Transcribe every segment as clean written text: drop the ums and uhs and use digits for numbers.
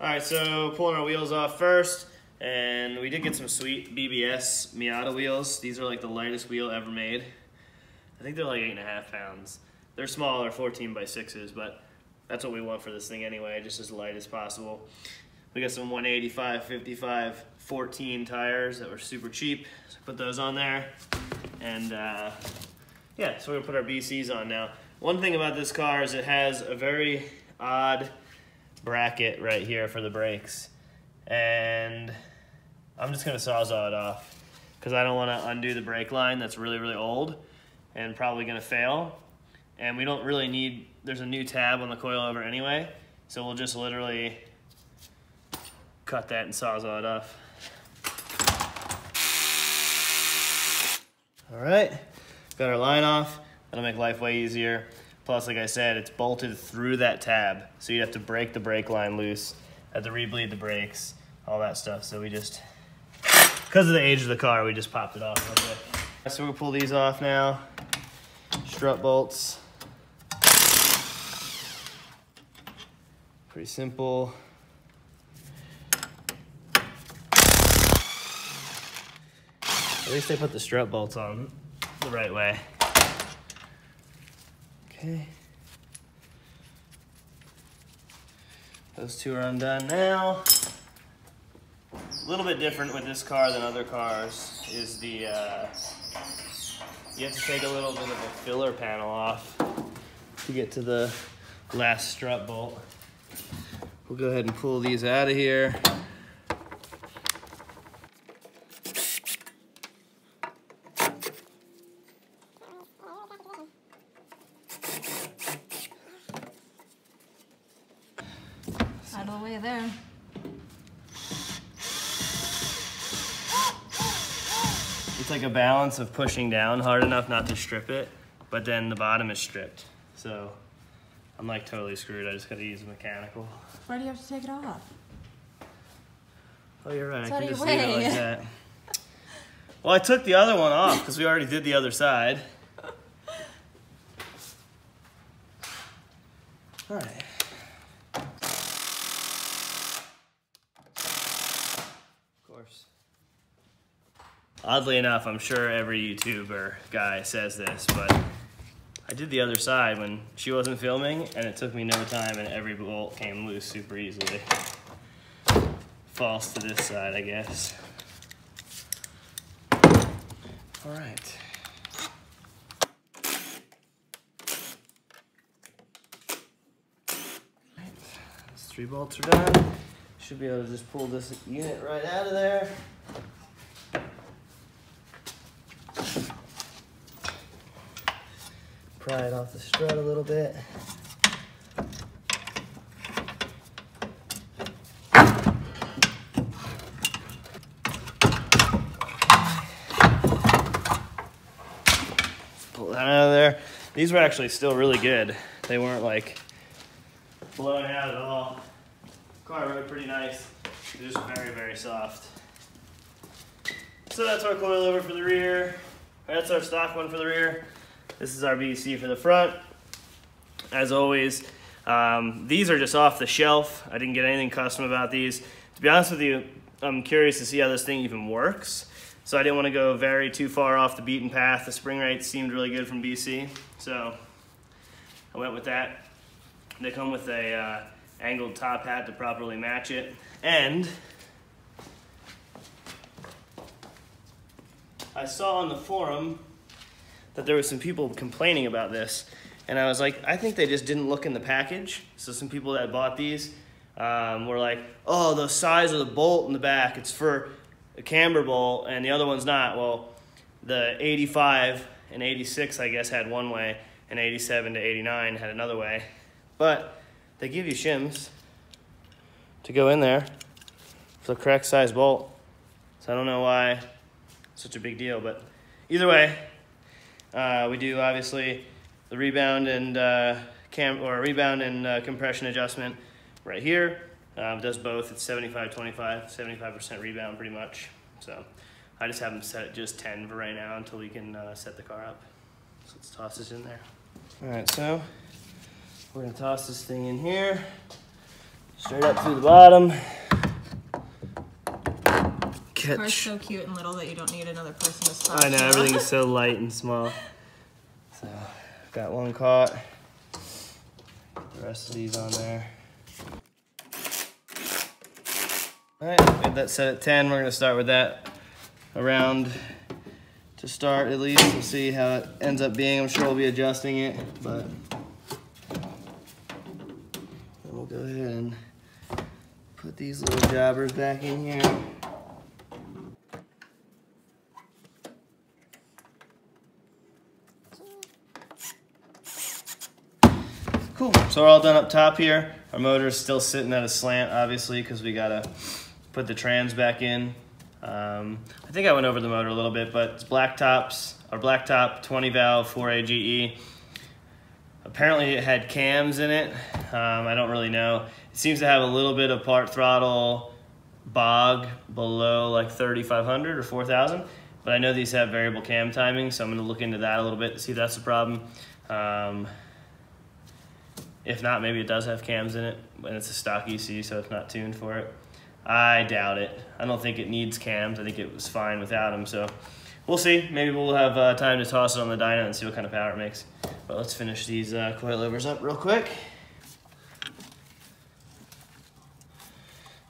All right, so pulling our wheels off first, and we did get some sweet BBS Miata wheels. These are like the lightest wheel ever made. I think they're like 8.5 pounds. They're small, they're 14 by 6s, but that's what we want for this thing anyway, just as light as possible. We got some 185, 55, 14 tires that were super cheap, so put those on there. And yeah, so we're gonna put our BCs on now. One thing about this car is it has a very odd bracket right here for the brakes. And I'm just gonna sawzall it off because I don't wanna undo the brake line that's really, really old and probably gonna fail. And we don't really need, there's a new tab on the coilover anyway, so we'll just literally cut that and sawzall it off. All right, got our line off. That'll make life way easier. Plus, like I said, it's bolted through that tab, so you'd have to break the brake line loose, have to re-bleed the brakes, all that stuff. So we just, because of the age of the car, we just popped it off a little bit. So we're gonna pull these off now. Strut bolts. Pretty simple. At least they put the strut bolts on the right way. Okay. Those two are undone now. A little bit different with this car than other cars is the, you have to take a little bit of a filler panel off to get to the last strut bolt. We'll go ahead and pull these out of here. Out of the way there. It's like a balance of pushing down hard enough not to strip it, but then the bottom is stripped. So I'm like totally screwed. I just gotta use a mechanical. Why do you have to take it off? Oh, you're right. It's I out can of just your leave it way. like that. Well, I took the other one off because we already did the other side. All right. Of course. Oddly enough, I'm sure every YouTuber guy says this, but I did the other side when she wasn't filming, and it took me no time, and every bolt came loose super easily. False to this side, I guess. All right. These 3 bolts are done. Should be able to just pull this unit right out of there. Pry it off the strut a little bit. Pull that out of there. These were actually still really good. They weren't like blowing out at all. Car rode pretty nice. They're just very, very soft. So that's our coilover for the rear. That's our stock one for the rear. This is our BC for the front. As always, these are just off the shelf. I didn't get anything custom about these. To be honest with you, I'm curious to see how this thing even works. So I didn't want to go very too far off the beaten path. The spring rates seemed really good from BC, so I went with that. They come with a angled top hat to properly match it. And I saw on the forum that there were some people complaining about this, and I was like, I think they just didn't look in the package. So some people that bought these were like, oh, the size of the bolt in the back, it's for a camber bolt, and the other one's not. Well, the 85 and 86, I guess, had one way, and 87 to 89 had another way. But they give you shims to go in there for the correct size bolt. So I don't know why it's such a big deal, but either way, we do obviously the rebound and compression adjustment right here. It does both. It's 75-25, 75% rebound pretty much. So I just have them set at just 10 for right now until we can set the car up. So let's toss this in there. All right, so we're gonna toss this thing in here. Straight up through the bottom. The car's so cute and little that you don't need another person to stop. I know, everything's so light and small. So, got one caught. The rest of these on there. All right, we have that set at 10. We're gonna start with that around to start at least. We'll see how it ends up being. I'm sure we'll be adjusting it, but we'll go ahead and put these little jobbers back in here. Cool, so we're all done up top here. Our motor is still sitting at a slant, obviously, because we gotta put the trans back in. I think I went over the motor a little bit, but it's black tops, our black top 20 valve 4A GE. Apparently it had cams in it. I don't really know. It seems to have a little bit of part throttle bog below like 3,500 or 4,000, but I know these have variable cam timing, so I'm gonna look into that a little bit to see if that's a problem. If not, maybe it does have cams in it, and it's a stock EC, so it's not tuned for it. I doubt it. I don't think it needs cams. I think it was fine without them, so we'll see. Maybe we'll have time to toss it on the dyno and see what kind of power it makes. But let's finish these coilovers up real quick.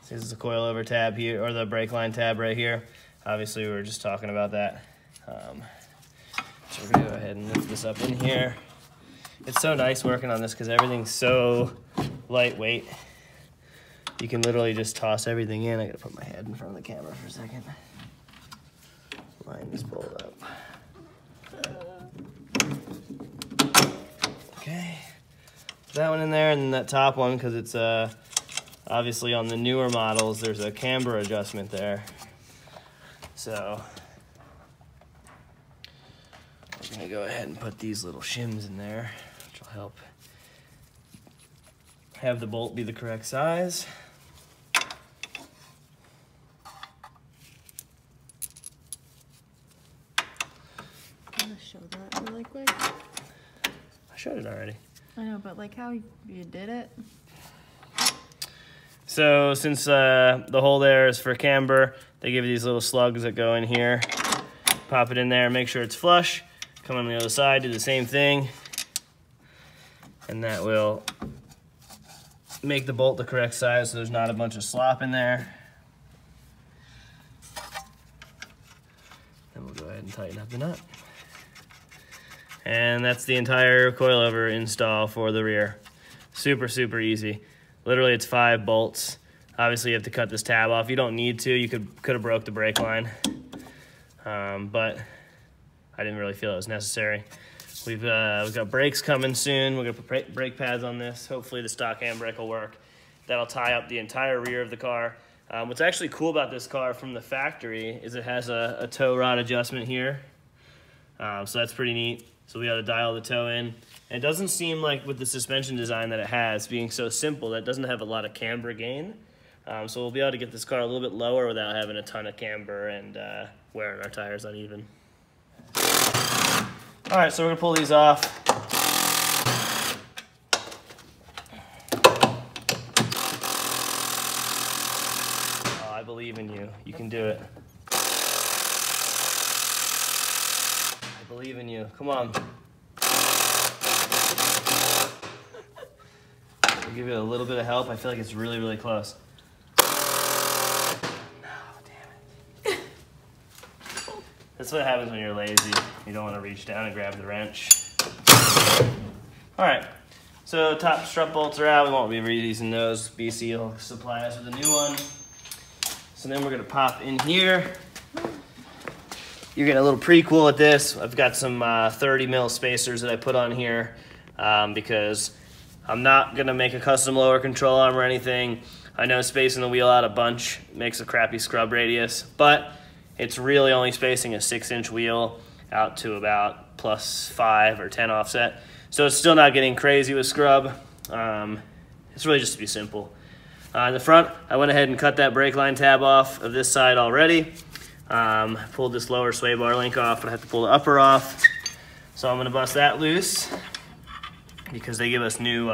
So this is the coilover tab here, or the brake line tab right here. Obviously, we were just talking about that. So we're gonna go ahead and lift this up in here. It's so nice working on this because everything's so lightweight. You can literally just toss everything in. I gotta put my head in front of the camera for a second. Line this bolt up. Okay, put that one in there, and then that top one, because it's obviously on the newer models, there's a camber adjustment there. So we're gonna go ahead and put these little shims in there, which will help have the bolt be the correct size. I'm gonna show that really quick. I showed it already. I know, but like how you did it. So since the hole there is for camber, they give you these little slugs that go in here. Pop it in there, make sure it's flush. Come on the other side, do the same thing. And that will make the bolt the correct size so there's not a bunch of slop in there. Then we'll go ahead and tighten up the nut. And that's the entire coilover install for the rear. Super, super easy. Literally, it's 5 bolts. Obviously, you have to cut this tab off. You don't need to. You could have broke the brake line. But I didn't really feel it was necessary. We've got brakes coming soon. We're gonna put brake pads on this. Hopefully the stock handbrake will work. That'll tie up the entire rear of the car. What's actually cool about this car from the factory is it has a tow rod adjustment here. So that's pretty neat. So we got to dial the toe in. And it doesn't seem like with the suspension design that it has, being so simple, that it doesn't have a lot of camber gain. So we'll be able to get this car a little bit lower without having a ton of camber and wearing our tires uneven. All right, so we're gonna pull these off. Oh, I believe in you. You can do it. I believe in you. Come on. I'll give you a little bit of help. I feel like it's really, really close. That's what happens when you're lazy. You don't want to reach down and grab the wrench. All right, so top strut bolts are out. We won't be reusing those. BC will supply us with a new one. So then we're gonna pop in here. You're getting a little prequel at this. I've got some 30 mil spacers that I put on here because I'm not gonna make a custom lower control arm or anything. I know spacing the wheel out a bunch makes a crappy scrub radius, but it's really only spacing a 6-inch wheel out to about +5 or 10 offset. So it's still not getting crazy with scrub. It's really just to be simple. In the front, I went ahead and cut that brake line tab off of this side already. Pulled this lower sway bar link off, but I have to pull the upper off. So I'm gonna bust that loose because they give us new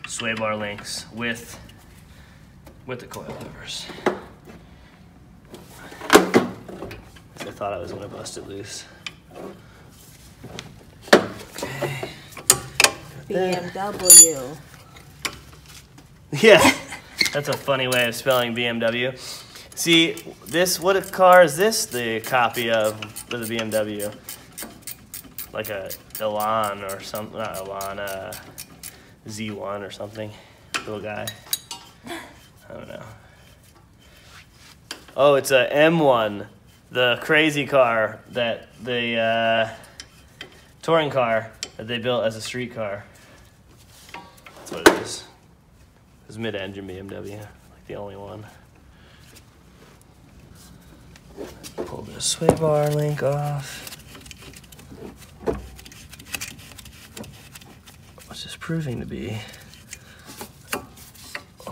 sway bar links with with the coilovers. I thought I was gonna bust it loose. Okay. BMW. Yeah, that's a funny way of spelling BMW. See, this, what car is this the copy of for the BMW? Like a Elan or something, not Elan, Z1 or something. Little guy. I don't know. Oh, it's a M1. The crazy car that the touring car that they built as a street car. That's what it is. It's mid-engine BMW, like the only one. Pull the sway bar link off. Which is proving to be a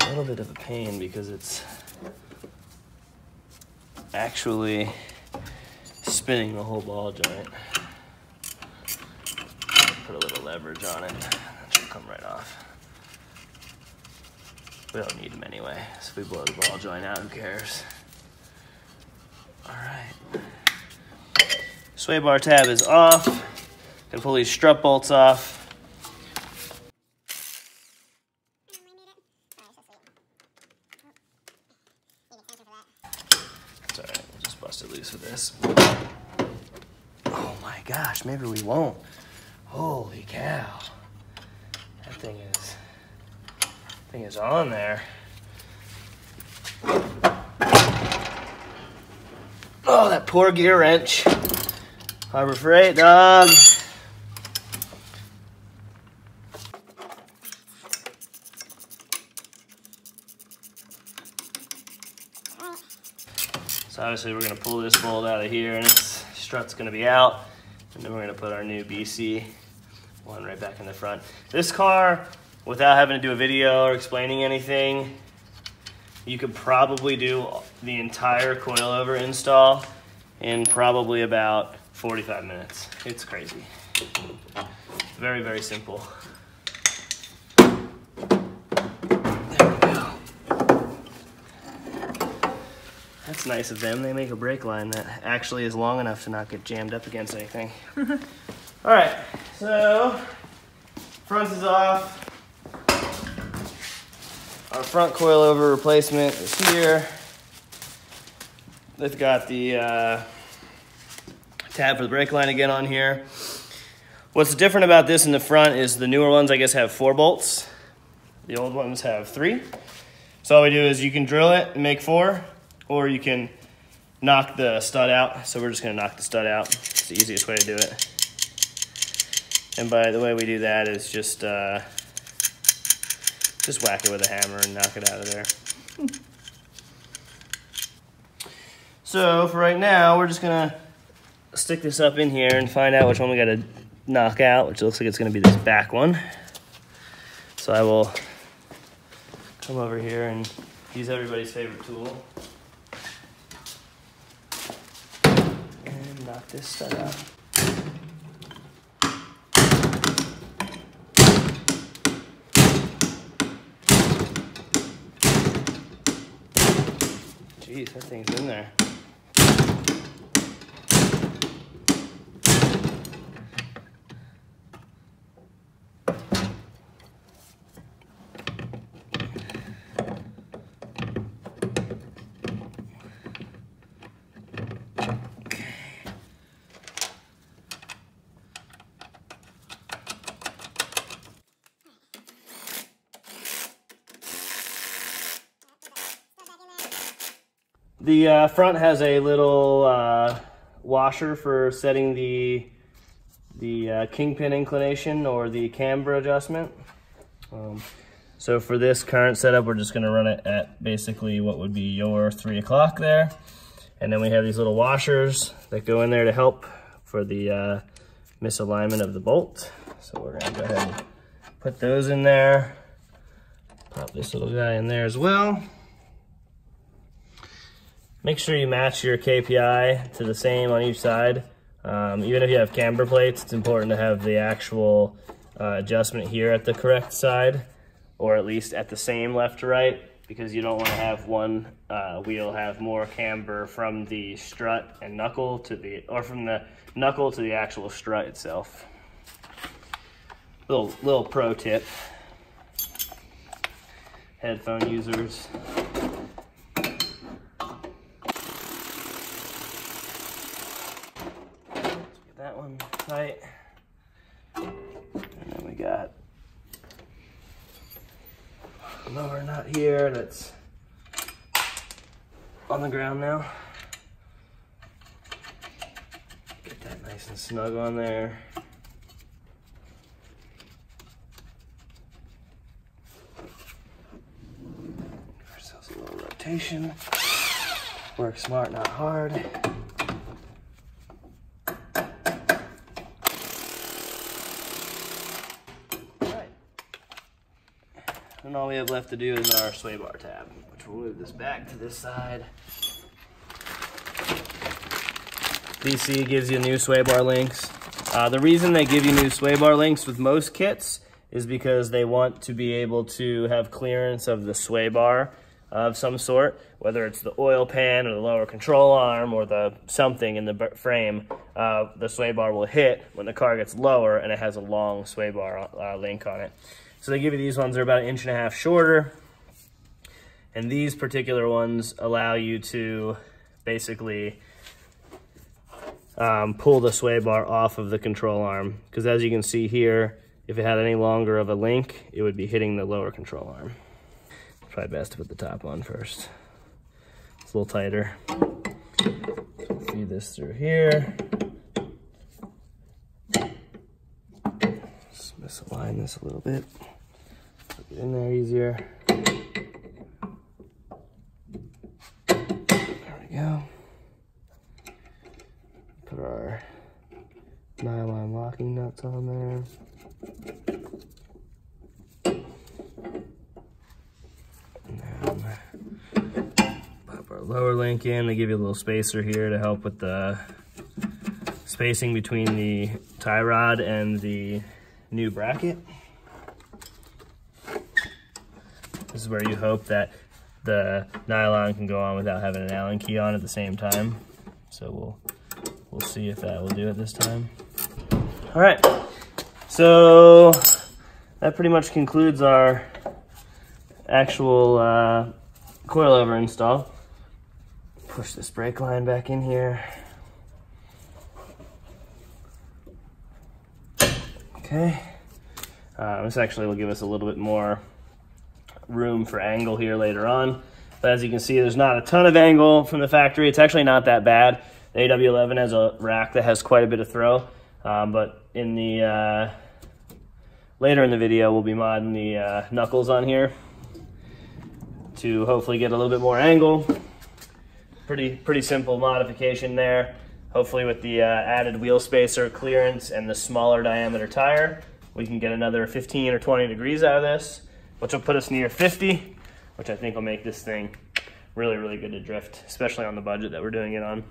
little bit of a pain because it's actually spinning the whole ball joint. Put a little leverage on it, and that should come right off. We don't need them anyway, so if we blow the ball joint out, who cares? All right. Sway bar tab is off. Can pull these strut bolts off. It's all right, we'll just bust it loose with this. Oh my gosh, maybe we won't. Holy cow. That thing is on there. Oh, that poor gear wrench. Harbor Freight, dog. So obviously we're gonna pull this bolt out of here and its strut's gonna be out. And then we're gonna put our new BC one right back in the front. This car, without having to do a video or explaining anything, you could probably do the entire coilover install in probably about 45 minutes. It's crazy. Very, very simple. There we go. That's nice of them. They make a brake line that actually is long enough to not get jammed up against anything. All right, so front is off. Our front coilover replacement is here. They've got the tab for the brake line again on here. What's different about this in the front is the newer ones, I guess, have 4 bolts. The old ones have 3. So all we do is you can drill it and make 4, or you can knock the stud out. So we're just gonna knock the stud out. It's the easiest way to do it. And by the way we do that is just whack it with a hammer and knock it out of there. So for right now, we're just gonna stick this up in here and find out which one we gotta knock out, which looks like it's gonna be this back one. So I will come over here and use everybody's favorite tool and knock this stud out. Jeez, that thing's in there. The front has a little washer for setting the kingpin inclination or the camber adjustment. So for this current setup, we're just going to run it at basically what would be your 3 o'clock there. And then we have these little washers that go in there to help for the misalignment of the bolt. So we're going to go ahead and put those in there. Pop this little guy in there as well. Make sure you match your KPI to the same on each side. Even if you have camber plates, it's important to have the actual adjustment here at the correct side, or at least at the same left to right. because you don't want to have one wheel have more camber from the strut and knuckle to the, or from the knuckle to the actual strut itself. Little pro tip. Headphone users. Get that one tight. And then we got a lower nut here that's on the ground now. Get that nice and snug on there. Give ourselves a little rotation. Work smart, not hard. And all we have left to do is our sway bar tab, which we'll move this back to this side. DC gives you new sway bar links. The reason they give you new sway bar links with most kits is because they want to be able to have clearance of the sway bar of some sort, whether it's the oil pan or the lower control arm or the something in the frame. The sway bar will hit when the car gets lower and it has a long sway bar link on it. So they give you these ones, they're about 1.5 inches shorter. And these particular ones allow you to basically pull the sway bar off of the control arm. Because as you can see here, if it had any longer of a link, it would be hitting the lower control arm. Probably best to put the top on first. It's a little tighter. Feed this through here. Just misalign this a little bit. Get in there easier. There we go. Put our nylon locking nuts on there. And then pop our lower link in. They give you a little spacer here to help with the spacing between the tie rod and the new bracket. This is where you hope that the nylon can go on without having an Allen key on at the same time. So we'll see if that will do it this time. All right, so that pretty much concludes our actual coilover install. Push this brake line back in here. Okay, this actually will give us a little bit more room for angle here later on. But as you can see, there's not a ton of angle from the factory. It's actually not that bad. The AW11 has a rack that has quite a bit of throw, but in the later in the video, we'll be modding the knuckles on here to hopefully get a little bit more angle. Pretty simple modification there. Hopefully with the added wheel spacer clearance and the smaller diameter tire, we can get another 15 or 20 degrees out of this, which will put us near 50, which I think will make this thing really, really good to drift, especially on the budget that we're doing it on.